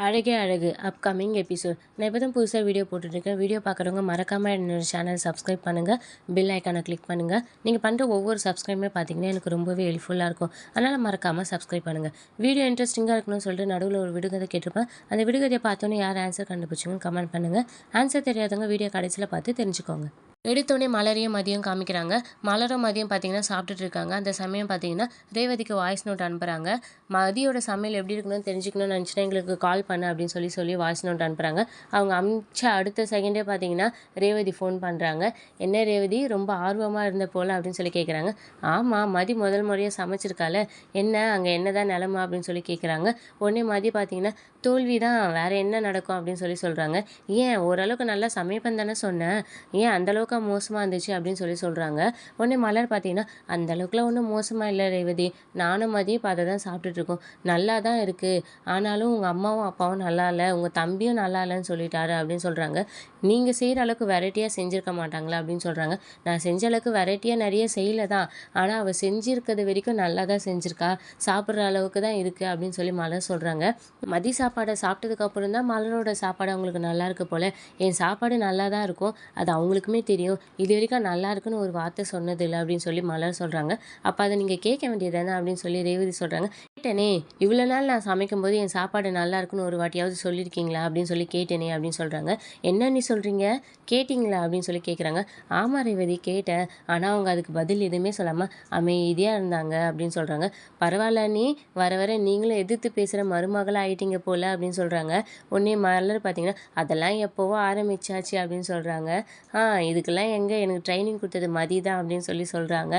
அழகே அழகு upcoming episode. நான் இப்போ தான் புதுசாக வீடியோ போட்டுட்ருக்கேன். வீடியோ பார்க்குறவங்க மறக்காமல் என்னோட சேனல் சப்ஸ்கிரைப் பண்ணுங்கள். பெல் ஐக்கானை கிளிக் பண்ணுங்கள். நீங்கள் பண்ணுற ஒவ்வொரு சப்ஸ்கிரைபுமே பார்த்தீங்கன்னா எனக்கு ரொம்பவே ஹெல்ப்ஃபுல்லாக இருக்கும். அதனால் மறக்காமல் சப்ஸ்கிரைப் பண்ணுங்கள். வீடியோ இன்ட்ரெஸ்டிங்காக இருக்கணும்னு சொல்லிட்டு நடுவில் ஒரு விடுகதை கேட்டிருப்பேன். அந்த விடுகதையை பார்த்தோன்னே யார் ஆன்சர் கண்டுபிடிச்சிங்கன்னு கமெண்ட் பண்ணுங்கள். ஆன்சர் தெரியாதவங்க வீடியோ கடைசியில் பார்த்து தெரிஞ்சுக்கோங்க. எடுத்தோடனே மலரையும் மதியம் காமிக்கிறாங்க. மலரும் மதியம் பார்த்தீங்கன்னா சாப்பிட்டுட்டு இருக்காங்க. அந்த சமயம் பார்த்தீங்கன்னா ரேவதிக்கு வாய்ஸ் நோட் அனுப்புகிறாங்க. மதியோட சமையல் எப்படி இருக்கணும்னு தெரிஞ்சுக்கணும்னு நினச்சினா எங்களுக்கு கால் பண்ணு அப்படின்னு சொல்லி வாய்ஸ் நோட் அனுப்புகிறாங்க. அவங்க அனுப்பிச்ச அடுத்த செகண்டே பார்த்தீங்கன்னா ரேவதி ஃபோன் பண்ணுறாங்க. என்ன ரேவதி ரொம்ப ஆர்வமாக இருந்த போல் அப்படின்னு சொல்லி கேட்குறாங்க. ஆமாம், மதி முதல் முறையாக சமைச்சிருக்கால, என்ன அங்கே என்ன தான் நிலமா அப்படின்னு சொல்லி கேட்குறாங்க. உடனே மதி பார்த்தீங்கன்னா தோல்வி தான், வேறு என்ன நடக்கும் அப்படின்னு சொல்கிறாங்க. ஏன் ஓரளவுக்கு நல்லா சமைப்பேன் தானே சொன்னேன், ஏன் அந்தளவுக்கு மோசமாக இருந்துச்சு அப்படின்னு சொல்கிறாங்க. உடனே மலர் பார்த்தீங்கன்னா அந்த அளவுக்குலாம் ஒன்றும் மோசமாக இல்லை ரேவதி, நானும் மதியம் இப்போ அதை தான் சாப்பிட்டுட்ருக்கோம், நல்லா தான் இருக்குது. ஆனாலும் உங்கள் அம்மாவும் அப்பாவும் நல்லா இல்லை, உங்கள் தம்பியும் நல்லா இல்லைன்னு சொல்லிட்டாரு அப்படின்னு சொல்கிறாங்க. நீங்கள் செய்கிற அளவுக்கு வெரைட்டியாக செஞ்சுருக்க மாட்டாங்களா அப்படின்னு சொல்கிறாங்க. நான் செஞ்ச அளவுக்கு வெரைட்டியாக நிறைய செய்யலை தான், ஆனால் அவள் செஞ்சுருக்கிறது வரைக்கும் நல்லா தான் செஞ்சுருக்கா, சாப்பிட்ற அளவுக்கு தான் இருக்குது அப்படின்னு சொல்லி மலர் சொல்கிறாங்க. மதிய சாப்பாடை சாப்பிட்டதுக்கப்புறம் தான் மலரோட சாப்பாடு அவங்களுக்கு நல்லா இருக்கு போல். என் சாப்பாடு நல்லா தான் இருக்கும், அது அவங்களுக்குமே தெரியும், இது வரைக்கும் நல்லா இருக்குன்னு ஒரு வார்த்தை சொன்னதில்லை அப்படின்னு சொல்லி மலர் சொல்கிறாங்க. அப்போ அதை நீங்கள் கேட்க வேண்டியது தானே அப்படின்னு சொல்லி ரேவதி சொல்கிறாங்க. கேட்டேனே, இவ்வளோ நாள் நான் சமைக்கும்போது என் சாப்பாடு நல்லா இருக்குன்னு ஒரு வாட்டியாவது சொல்லியிருக்கீங்களா அப்படின்னு சொல்லி கேட்டேனே அப்படின்னு சொல்கிறாங்க. என்ன நீ சொல்கிறீங்க, கேட்டிங்களா அப்படின்னு சொல்லி கேட்குறாங்க. ஆமாம் ரேவதி கேட்டேன், ஆனால் அவங்க அதுக்கு பதில் எதுவுமே சொல்லாமல் அமைதியாக இருந்தாங்க அப்படின்னு சொல்கிறாங்க. பரவாயில்ல, நீ வர வர நீங்களும் எதிர்த்து பேசுகிற மருமகளாக ஆயிட்டீங்க போல் அப்படின்னு சொல்கிறாங்க. உடனே மலர் பார்த்தீங்கன்னா அதெல்லாம் எப்போவோ ஆரம்பிச்சாச்சு அப்படின்னு சொல்கிறாங்க. இதுக்கெல்லாம் எங்கே எனக்கு ட்ரைனிங் கொடுத்தது மதி தான் அப்படின்னு சொல்கிறாங்க.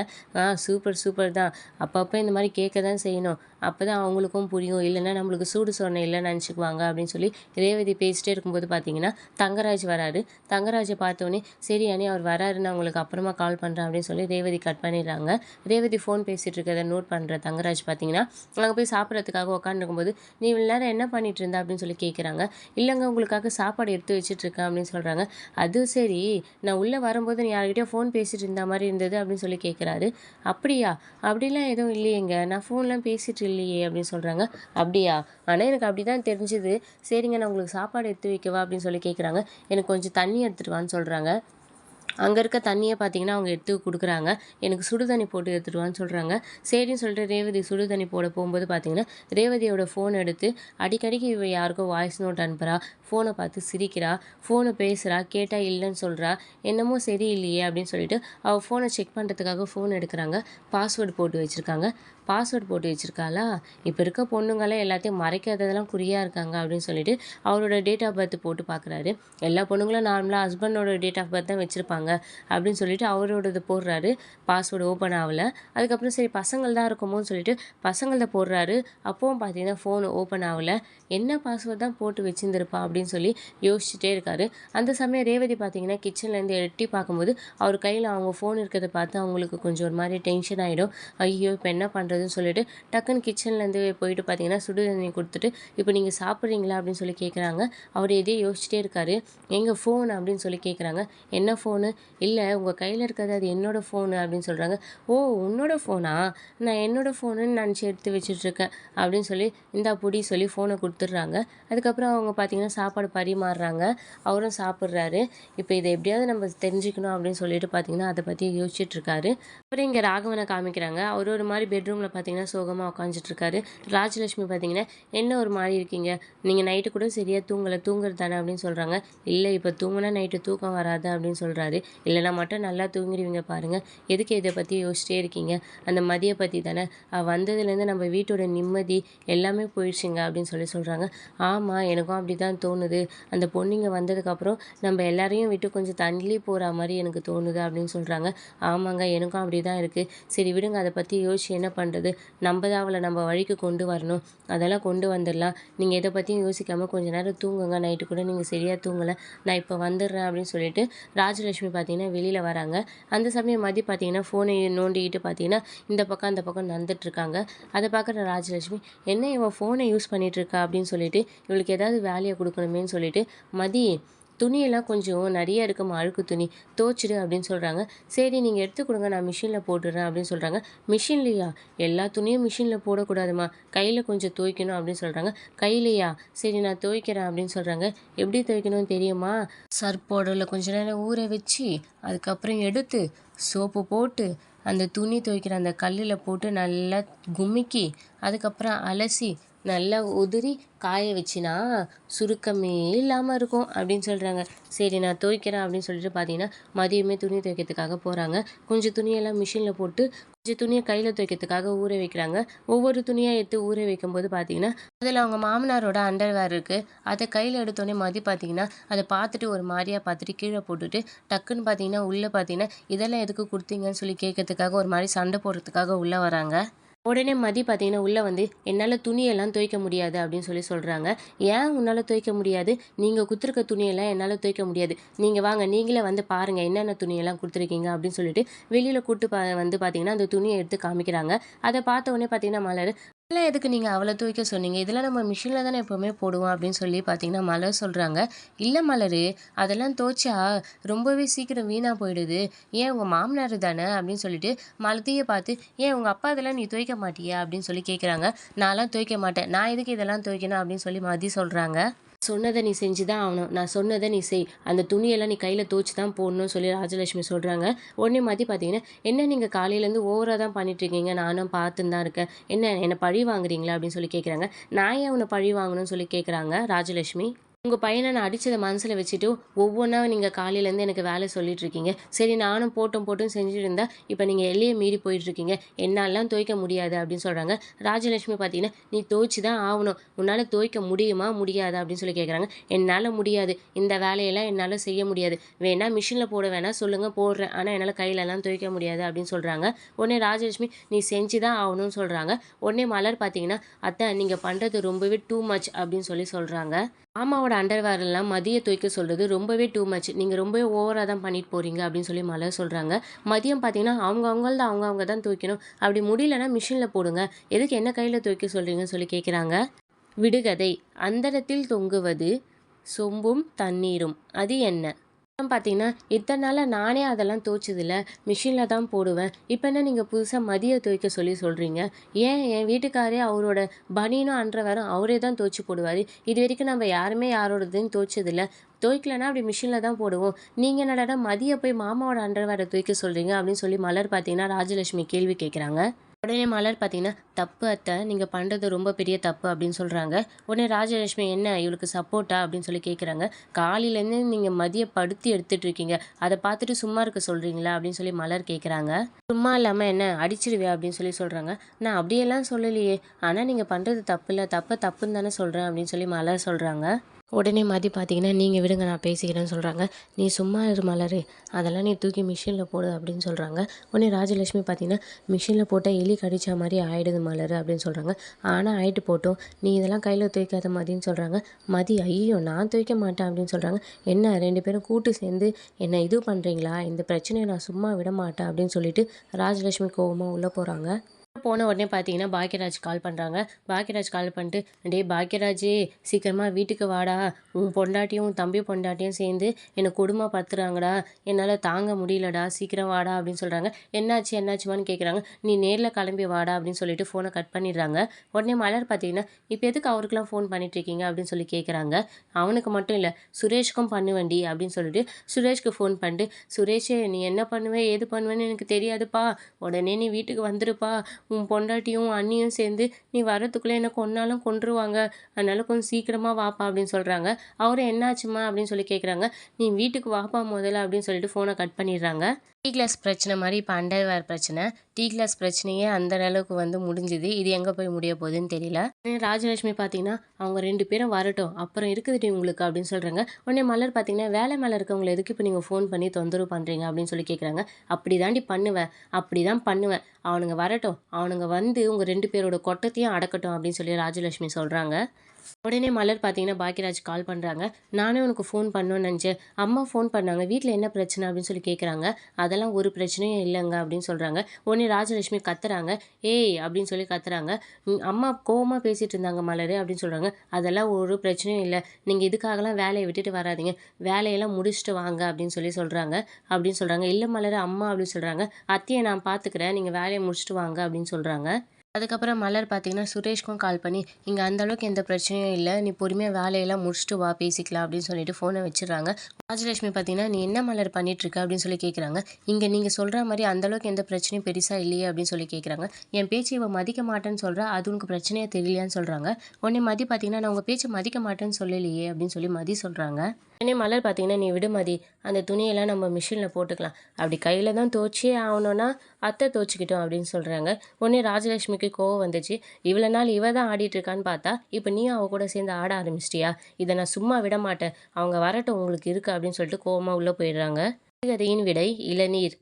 சூப்பர் சூப்பர் தான், அப்பப்போ இந்த மாதிரி கேட்க தான் செய்யணும், அப்போ தான் அவங்களுக்கும் புரியும், இல்லைன்னா நம்மளுக்கு சூடு சொன்ன இல்லைன்னு நினச்சிக்குவாங்க அப்படின்னு சொல்லி ரேவதி பேசிட்டே இருக்கும்போது பார்த்தீங்கன்னா தங்கராஜ் வராரு. தங்கராஜை பார்த்தோன்னே சரி அண்ணி அவர் வராரு, நான் உங்களுக்கு அப்புறமா கால் பண்ணுறேன் அப்படின்னு சொல்லி ரேவதி கட் பண்ணிடுறாங்க. ரேவதி ஃபோன் பேசிகிட்டு இருக்கிறத நோட் பண்ணுற தங்கராஜ் பார்த்தீங்கன்னா அங்கே போய் சாப்பிட்றதுக்காக உட்காந்துருக்கும்போது நீ இவ்வளோ நேரம் என்ன பண்ணிட்டு இருந்தா அப்படின்னு சொல்லி கேட்குறாங்க. இல்லைங்க உங்களுக்காக சாப்பாடு எடுத்து வச்சுட்ருக்கேன் அப்படின்னு சொல்கிறாங்க. அது சரி, நான் உள்ளே வரும்போது நீ யார்கிட்டயோ ஃபோன் பேசிகிட்டு இருந்த மாதிரி இருந்தது அப்படின்னு சொல்லி கேட்குறாரு. அப்படியா, அப்படிலாம் எதுவும் இல்லையேங்க, நான் ஃபோன்லாம் பேசிகிட்டு இல்லையே அப்படின்னு சொல்கிறாங்க. அப்படியா, ஆனால் எனக்கு அப்படி தான் தெரிஞ்சுது, சரிங்க நான் உங்களுக்கு சாப்பாடு எடுத்து வைக்கவா அப்படின்னு சொல்லி கேட்குறாங்க. எனக்கு கொஞ்சம் தண்ணி எடுத்துகிட்டு வான்னு சொல்கிறாங்க. அங்கே இருக்க தண்ணியை பார்த்தீங்கன்னா அவங்க எடுத்து கொடுக்குறாங்க. எனக்கு சுடு தண்ணி போட்டு எடுத்துகிட்டு வான்னு சொல்கிறாங்க. சரின்னு சொல்லிட்டு ரேவதி சுடு தண்ணி போட போகும்போது பார்த்தீங்கன்னா ரேவதியோட ஃபோன் எடுத்து அடிக்கடிக்கு இவ யாருக்கோ வாய்ஸ் நோட் அனுப்புகிறா, ஃபோனை பார்த்து சிரிக்கிறா, ஃபோனை பேசுகிறா, கேட்டால் இல்லைன்னு சொல்கிறா, என்னமோ சரியில்லையே அப்படின்னு சொல்லிட்டு அவள் ஃபோனை செக் பண்ணுறதுக்காக ஃபோன் எடுக்கிறாங்க. பாஸ்வேர்டு போட்டு வச்சுருக்காங்க. பாஸ்வேர்டு போட்டு வச்சுருக்காளா, இப்போ இருக்க பொண்ணுங்களாம் எல்லாத்தையும் மறைக்காததெல்லாம் குறியாக இருக்காங்க அப்படின்னு சொல்லிட்டு அவரோட டேட் ஆஃப் பர்த் போட்டு பார்க்குறாரு. எல்லா பொண்ணுங்களும் நார்மலாக ஹஸ்பண்டோட டேட் ஆஃப் பர்த் தான் வச்சுருப்பாங்க அப்படின்னு சொல்லிட்டு அவரோடது போடுறாரு. பாஸ்வேர்டு ஓப்பன் ஆகலை. அதுக்கப்புறம் சரி பசங்கள் தான் இருக்குமோன்னு சொல்லிட்டு பசங்களத போடுறாரு. அப்போவும் பார்த்தீங்கன்னா ஃபோன் ஓப்பன் ஆகலை. என்ன பாஸ்வேர்டு தான் போட்டு வச்சுருந்துருப்பா அப்படின்னு சொல்லி யோசிச்சுட்டே இருக்காரு. அந்த சமயம் ரேவதி பார்த்தீங்கன்னா கிச்சன்லேருந்து எட்டி பார்க்கும்போது அவர் கையில் அவங்க ஃபோன் இருக்கிறத பார்த்து அவங்களுக்கு கொஞ்சம் ஒரு மாதிரி டென்ஷன் ஆகிடும். ஐயோ இப்போ என்ன பண்ணுறதுன்னு சொல்லிட்டு டக்குன்னு கிச்சன்லேருந்து போயிட்டு பார்த்தீங்கன்னா சுடு தண்ணி கொடுத்துட்டு இப்போ நீங்கள் சாப்பிட்றீங்களா அப்படின்னு சொல்லி கேட்குறாங்க. அவர் எதையோ யோசிச்சுட்டே இருக்காரு. எங்கள் ஃபோன் அப்படின்னு சொல்லி கேட்குறாங்க. என்ன ஃபோனு, இல்லை உங்கள் கையில் இருக்கிறது அது என்னோடய ஃபோனு அப்படின்னு சொல்கிறாங்க. ஓ உன்னோட ஃபோனா, நான் என்னோடய ஃபோனுன்னு நினச்சி எடுத்து வச்சுட்ருக்கேன் அப்படின்னு சொல்லி இந்தா பொடி சொல்லி ஃபோனை கொடுத்துட்றாங்க. அதுக்கப்புறம் அவங்க பார்த்திங்கன்னா சாப்பாடு பரிமாறுறாங்க. அவரும் சாப்பிட்றாரு. இப்போ இதை எப்படியாவது நம்ம தெரிஞ்சுக்கணும் அப்படின்னு சொல்லிட்டு பார்த்திங்கன்னா அதை பற்றி யோசிச்சுட்ருக்காரு. அப்புறம் இங்கே ராகவனை காமிக்கிறாங்க. அவர் ஒரு மாதிரி பெட்ரூமில் பார்த்திங்கன்னா சோகமாக உட்காந்துட்ருக்காரு. ராஜலட்சுமி பார்த்திங்கன்னா என்ன ஒரு மாதிரி இருக்கீங்க, நீங்கள் நைட்டு கூட சரியாக தூங்குறது தானே அப்படின்னு சொல்கிறாங்க. இல்லை இப்போ தூங்குனா நைட்டு தூக்கம் வராது அப்படின்னு சொல்கிறாரு. இல்லைனா மட்டும் நல்லா தூங்கிடுவீங்க பாருங்கள், எதுக்கு இதை பற்றி யோசிச்சிட்டே இருக்கீங்க, அந்த மதியை பற்றி தானே, வந்ததுலேருந்து நம்ம வீட்டோட நிம்மதி எல்லாமே போயிடுச்சுங்க அப்படின்னு சொல்கிறாங்க. ஆமாம் எனக்கும் அப்படி தான் தோணுது, அந்த பொண்ணுங்க வந்ததுக்கப்புறம் நம்ம எல்லாரையும் விட்டு கொஞ்சம் தள்ளி போகிற மாதிரி எனக்கு தோணுது அப்படின்னு சொல்கிறாங்க. ஆமாங்க எனக்கும் அப்படி தான் இருக்குது, சரி விடுங்க அதை பற்றி யோசிச்சு என்ன பண்ணுறது, நம்ம தான் அவளை நம்ம வழிக்கு கொண்டு வரணும், அதெல்லாம் கொண்டு வந்துடலாம், நீங்கள் எதை பற்றியும் யோசிக்காமல் கொஞ்சம் நேரம் தூங்குங்க, நைட்டு கூட நீங்கள் சரியாக தூங்கலை, நான் இப்போ வந்துடுறேன் அப்படின்னு சொல்லிட்டு ராஜலட்சுமி பார்த்தீங்கன்னா வெளியில் வராங்க. அந்த சமயம் மதி பார்த்தீங்கன்னா ஃபோனை நோண்டிக்கிட்டு பார்த்தீங்கன்னா இந்த பக்கம் அந்த பக்கம் நடந்துட்டுருக்காங்க. அதை பார்க்குற ராஜலட்சுமி என்ன இவன் ஃபோனை யூஸ் பண்ணிகிட்ருக்கா அப்படின்னு சொல்லிட்டு இவளுக்கு ஏதாவது வேலையை கொடுக்கணுமேன்னு சொல்லிட்டு மதி துணியெல்லாம் கொஞ்சம் நிறைய இருக்குமா அழுக்கு துணி, துவைச்சிடு அப்படின்னு சொல்கிறாங்க. சரி நீங்கள் எடுத்து கொடுங்க, நான் மிஷினில் போட்டுடுறேன் அப்படின்னு சொல்கிறாங்க. மிஷின்லையா? எல்லா துணியும் மிஷினில் போடக்கூடாதுமா, கையில் கொஞ்சம் துவைக்கணும் அப்படின்னு சொல்கிறாங்க. கையிலையா? சரி நான் துவைக்கிறேன் அப்படின்னு சொல்கிறாங்க. எப்படி துவைக்கணும்னு தெரியுமா? சர்ப் பவுடரில் கொஞ்ச நேரம் ஊற வச்சு அதுக்கப்புறம் எடுத்து சோப்பு போட்டு அந்த துணி துவைக்கிற அந்த கல்லில் போட்டு நல்லா குமிக்கி அதுக்கப்புறம் அலசி நல்லா உதிரி காய வச்சினா சுருக்கமே இல்லாமல் இருக்கும் அப்படின்னு சொல்கிறாங்க. சரி நான் துவைக்கிறேன் அப்படின்னு சொல்லிட்டு பார்த்தீங்கன்னா மதியமே துணி துவைக்கிறதுக்காக போகிறாங்க. கொஞ்சம் துணியெல்லாம் மிஷினில் போட்டு கொஞ்சம் துணியை கையில் துவைக்கிறதுக்காக ஊற வைக்கிறாங்க. ஒவ்வொரு துணியாக எடுத்து ஊற வைக்கும்போது பார்த்தீங்கன்னா அதில் அவங்க மாமனாரோட அண்டர்வேர் இருக்குது. அதை கையில் எடுத்தோடனே மதி பார்த்தீங்கன்னா அதை பார்த்துட்டு ஒரு மாதிரியாக பார்த்துட்டு கீழே போட்டுட்டு டக்குன்னு பார்த்தீங்கன்னா உள்ளே பார்த்தீங்கன்னா இதெல்லாம் எதுக்கு கொடுத்தீங்கன்னு சொல்லி கேட்கறதுக்காக ஒரு மாதிரி சண்டை போடுறதுக்காக உள்ளே வராங்க. உடனே மதி பார்த்தீங்கன்னா உள்ளே வந்து என்னால் துணியெல்லாம் துவைக்க முடியாது அப்படின்னு சொல்லி சொல்கிறாங்க. ஏன் உன்னால் துவைக்க முடியாது? நீங்கள் கொடுத்துருக்க துணியெல்லாம் என்னால் துவைக்க முடியாது. நீங்கள் வாங்க, நீங்களே வந்து பாருங்கள் என்னென்ன துணியெல்லாம் கொடுத்துருக்கீங்க அப்படின்னு சொல்லிட்டு வெளியில் கூட்டு வந்து பார்த்தீங்கன்னா அந்த துணியை எடுத்து காமிக்கிறாங்க. அதை பார்த்த உடனே பார்த்தீங்கன்னா மலர், இதெல்லாம் எதுக்கு நீங்கள் அவ்வளோ துவைக்க சொன்னீங்க? இதெல்லாம் நம்ம மிஷினில் தானே எப்போவுமே போடுவோம் அப்படின்னு சொல்லி பார்த்தீங்கன்னா மலர் சொல்கிறாங்க. இல்லை மலர், அதெல்லாம் துவைச்சா ரொம்பவே சீக்கிரம் வீணாக போயிடுது. ஏன் உங்கள் மாமனார் தானே அப்படின்னு சொல்லிட்டு மலத்தையே பார்த்து, ஏன் உங்கள் அப்பா இதெல்லாம் நீ துவைக்க மாட்டியா அப்படின்னு சொல்லி கேட்குறாங்க. நான்லாம் துவைக்க மாட்டேன், நான் எதுக்கு இதெல்லாம் துவைக்கணும் அப்படின்னு சொல்லி மதி சொல்கிறாங்க. சொன்னதை நீ செஞ்சு தான் ஆகணும், நான் சொன்னதை நீ செய், அந்த துணியெல்லாம் நீ கையில் துவச்சி தான் போடணும்னு சொல்லி ராஜலட்சுமி சொல்கிறாங்க. உடனே மதி பார்த்தீங்கன்னா என்ன நீங்கள் காலையிலேருந்து ஓவராக தான் பண்ணிட்டுருக்கீங்க, நானும் பார்த்துன்னு தான் இருக்கேன், என்ன என்னை பழி வாங்குறீங்களா அப்படின்னு சொல்லி கேட்குறாங்க. நான் ஏன் உன்னை பழி வாங்கணும்னு சொல்லி கேட்குறாங்க ராஜலட்சுமி. உங்கள் பையனை நான் அடித்ததை மனசில் வச்சுட்டு ஒவ்வொன்றா நீங்கள் காலையிலேருந்து எனக்கு வேலை சொல்லிகிட்ருக்கீங்க. சரி நானும் போட்டும் செஞ்சுட்டு இருந்தா இப்போ நீங்கள் எல்லையை மீறி போயிட்டுருக்கீங்க, என்னாலாம் துவைக்க முடியாது அப்படின்னு சொல்கிறாங்க. ராஜலட்சுமி பார்த்தீங்கன்னா நீ துவைச்சி தான் ஆகணும், உன்னால் துவைக்க முடியுமா முடியாதா அப்படின்னு சொல்லி கேட்குறாங்க. என்னால் முடியாது, இந்த வேலையெல்லாம் என்னால் செய்ய முடியாது, வேணால் மிஷினில் போட வேணால் சொல்லுங்கள் போடுறேன், ஆனால் என்னால் கையிலலாம் துவைக்க முடியாது அப்படின்னு சொல்கிறாங்க. உடனே ராஜலட்சுமி நீ செஞ்சு தான் ஆகணும்னு சொல்கிறாங்க. உடனே மலர் பார்த்தீங்கன்னா அத்தை நீங்கள் பண்ணுறது ரொம்பவே டூ மச் அப்படின்னு சொல்லி சொல்கிறாங்க. மாமாவோட அண்டர்வேர்லாம் மதிய துவைக்க சொல்கிறது ரொம்பவே டூ மச், நீங்கள் ரொம்பவே ஓவராக தான் பண்ணிட்டு போகிறீங்க அப்படின்னு சொல்லி மலர் சொல்கிறாங்க. மதியம் பார்த்தீங்கன்னா அவங்க தான் துவைக்கணும், அப்படி முடியலன்னா மிஷினில் போடுங்க, எதுக்கு என்ன கையில் துவைக்க சொல்கிறீங்கன்னு சொல்லி கேட்குறாங்க. விடுகதை. அந்தரத்தில் தொங்குவது சொம்பும் தண்ணீரும், அது என்ன? பார்த்தீங்கன்னா இத்தனை நாளாக நானே அதெல்லாம் துவைச்சதில்ல, மிஷினில் தான் போடுவேன், இப்போ என்ன நீங்கள் புதுசாக மதிய துவைக்க சொல்லி சொல்கிறீங்க? ஏன் என் வீட்டுக்காரே அவரோட பனியனும் அன்றவரும் அவரே தான் துவைச்சி போடுவார், இது வரைக்கும் நம்ம யாருமே யாரோடதையும் துவைச்சதில்ல, துவைக்கலன்னா அப்படி மிஷினில் தான் போடுவோம், நீங்கள் என்னடா மதிய போய் மாமாவோட அண்டர்வேரை துவைக்க சொல்கிறீங்க அப்படின்னு சொல்லி மலர் பார்த்தீங்கன்னா ராஜலட்சுமி கேள்வி கேட்குறாங்க. உடனே மலர் பார்த்தீங்கன்னா தப்பு அத்தை, நீங்கள் பண்ணுறது ரொம்ப பெரிய தப்பு அப்படின்னு சொல்கிறாங்க. உடனே ராஜலட்சுமி என்ன இவளுக்கு சப்போர்ட்டா அப்படின்னு சொல்லி கேட்குறாங்க. காலையிலேருந்து நீங்கள் மதிய படுத்தி எடுத்துகிட்டு இருக்கீங்க, அதை பார்த்துட்டு சும்மா இருக்க சொல்கிறீங்களா அப்படின்னு சொல்லி மலர் கேட்குறாங்க. சும்மா இல்லாமல் என்ன அடிச்சிடுவியா அப்படின்னு சொல்லி சொல்கிறாங்க. நான் அப்படியெல்லாம் சொல்லலையே, ஆனால் நீங்கள் பண்ணுறது தப்பு இல்லை, தப்புன்னு தானே சொல்கிறேன் அப்படின்னு சொல்லி மலர் சொல்கிறாங்க. உடனே மதி பார்த்தீங்கன்னா நீங்கள் விடுங்க நான் பேசிக்கிறேன்னு சொல்கிறாங்க. நீ சும்மா இரு மலர், அதெல்லாம் நீ தூக்கி மிஷினில் போடு அப்படின்னு சொல்கிறாங்க. உடனே ராஜலட்சுமி பார்த்தீங்கன்னா மிஷினில் போட்டால் எலி கடிச்ச மாதிரி ஆகிடுது மலர் அப்படின்னு சொல்கிறாங்க. ஆனால் ஆகிட்டு போட்டோம், நீ இதெல்லாம் கையில் துவைக்காத மதின்னு சொல்கிறாங்க. மதி ஐயோ நான் துவைக்க மாட்டேன் அப்படின்னு சொல்கிறாங்க. என்ன 2 பேரும் கூட்டு சேர்ந்து என்ன இது பண்ணுறீங்களா, இந்த பிரச்சனையை நான் சும்மா விட மாட்டேன் அப்படின்னு சொல்லிட்டு ராஜலட்சுமி கோவமாக உள்ளே போகிறாங்க. போன உடனே பார்த்தீங்கன்னா பாக்யராஜ் கால் பண்ணுறாங்க. பாக்யராஜ் கால் பண்ணிட்டு டே பாக்யராஜே சீக்கிரமாக வீட்டுக்கு வாடா, உன் பொண்டாட்டியும் உன் தம்பி பொண்டாட்டியும் சேர்ந்து என்னை கொடுமைப்படுத்துறாங்கடா, என்னால் தாங்க முடியலடா, சீக்கிரம் வாடா அப்படின்னு சொல்கிறாங்க. என்னாச்சுமான்னு கேட்குறாங்க. நீ நேரில் கிளம்பி வாடா அப்படின்னு சொல்லிட்டு ஃபோனை கட் பண்ணிடுறாங்க. உடனே மலர் பார்த்தீங்கன்னா இப்போ எதுக்கு அவருக்கெலாம் ஃபோன் பண்ணிட்டுருக்கீங்க அப்படின்னு சொல்லி கேட்குறாங்க. அவனுக்கு மட்டும் இல்லை சுரேஷ்க்கும் பண்ணுவேண்டி அப்படின்னு சொல்லிட்டு சுரேஷ்க்கு ஃபோன் பண்ணிட்டு சுரேஷே நீ என்ன பண்ணுவே ஏது பண்ணுவேன்னு எனக்கு தெரியாதுப்பா, உடனே நீ வீட்டுக்கு வந்துருப்பா, உன் பொண்டாட்டியும் அண்ணியும் சேர்ந்து நீ வரத்துக்குள்ளே என்ன கொன்னாலும் கொன்றுவாங்க, அதனால கொஞ்சம் சீக்கிரமாக வாப்பா அப்படின்னு சொல்கிறாங்க. அவரும் என்னாச்சுமா அப்படின்னு சொல்லி கேட்குறாங்க. நீ வீட்டுக்கு வாப்பா முதல்ல அப்படின்னு சொல்லிட்டு ஃபோனை கட் பண்ணிடுறாங்க. டீ கிளாஸ் பிரச்சனை மாதிரி இப்போ அண்டர்வேர் பிரச்சனை, டீ கிளாஸ் பிரச்சனையே அந்த அளவுக்கு வந்து முடிஞ்சுது, இது எங்கே போய் முடிய போகுதுன்னு தெரியல. ராஜலட்சுமி பார்த்தீங்கன்னா அவங்க 2 பேரும் வரட்டும் அப்புறம் இருக்குதுடி உங்களுக்கு அப்படின்னு சொல்கிறாங்க. உடனே மலர் பார்த்தீங்கன்னா வேலை மேலே இருக்கவங்களை எதுக்கு இப்போ நீங்கள் ஃபோன் பண்ணி தொந்தரவு பண்ணுறீங்க அப்படின்னு சொல்லி கேட்குறாங்க. அப்படி தான் பண்ணுவேன், அவனுங்க வரட்டும், அவனுங்க வந்து உங்கள் 2 பேரோட கொட்டத்தையும் அடக்கட்டும் அப்படின்னு சொல்லி ராஜலட்சுமி சொல்கிறாங்க. உடனே மலர் பார்த்தீங்கன்னா, பாக்கியராஜ் கால் பண்றாங்க. "நானே உனக்கு ஃபோன் பண்ணணும்னு நெனச்சேன். அம்மா ஃபோன் பண்ணாங்க. வீட்ல என்ன பிரச்சனை?" அப்படின்னு சொல்லி கேட்குறாங்க. "அதெல்லாம் ஒரு பிரச்சனையும் இல்லங்க" அப்படின்னு சொல்றாங்க. உடனே ராஜலட்சுமி கத்துறாங்க. "ஏய்!" அப்படின்னு சொல்லி கத்துறாங்க. அம்மா கோவமா பேசிட்டு இருந்தாங்க மலரு" அப்படின்னு சொல்றாங்க. "அதெல்லாம் ஒரு பிரச்சனையும் இல்ல. நீங்க இதுக்காகலாம் வேலைய விட்டுட்டு வராதீங்க. வேலையெல்லாம் முடிச்சுட்டு வாங்க" அப்படின்னு சொல்லி சொல்றாங்க. அப்படின்னு சொல்றாங்க. "இல்ல மலரு, அம்மா" அப்படின்னு சொல்றாங்க. "அத்தைய நான் பார்த்துக்கிறேன். நீங்க வேலைய முடிச்சுட்டு வாங்க" அப்படின்னு சொல்றாங்க. அதுக்கப்புறம் மலர் பார்த்தீங்கன்னா, சுரேஷ்க்கும் கால் பண்ணி, "இங்க அந்த அளவுக்கு எந்த பிரச்சனையும் இல்ல. நீ பொறுமையா வேலையெல்லாம் முடிச்சுட்டு வா பேசிக்கலாம்" அப்படின்னு சொல்லிட்டு ஃபோன வச்சுர்றாங்க. ராஜலட்சுமி பார்த்தீங்கன்னா, "நீ என்ன மலர் பண்ணிட்டுருக்க?" அப்படின்னு சொல்லி கேட்குறாங்க. "இங்க நீங்க சொல்ற மாரி அந்த அளவுக்கு எந்த பிரச்சனையும் பெருசா இல்லையே" அப்படின்னு சொல்லி கேட்குறாங்க. "என் பேச்ச இவ மதிக்க மாட்டேன்னு சொல்றா. அது உனக்கு பிரச்சனையா தெரியலையான்னு?" சொல்றாங்க. உடனே மதி பார்த்தீங்கன்னா, "நான் உங்க பேச்ச மதிக்க மாட்டேன்னு சொல்லலையே" அப்படின்னு சொல்லி மதி சொல்றாங்க. உடனே மலர் பார்த்தீங்கன்னா, "நீ விடு மதி. அந்த துணியெல்லாம் நம்ம மிஷின்ல போட்டுக்கலாம். அப்படி கையில தான் துவச்சே ஆகணும்னா, அத்தை துவச்சுக்கிட்டும்" அப்படின்னு சொல்றாங்க. உடனே ராஜலட்சுமிக்கு கோவம் வந்துச்சு. இவ்வளோ நாள் இவ தான் ஆடிட்டு இருக்கான்னு பார்த்தா, இப்ப நீயும் அவ கூட சேர்ந்து ஆட ஆரம்பிச்சிட்டியா? இத நான் சும்மா விட மாட்டேன். அவங்க வரட்டும் உங்களுக்கு இருக்கு அப்படின்னு சொல்லிட்டு கோவமா உள்ள போயிடுறாங்க. சிறுகதையின் விடை இளநீர்.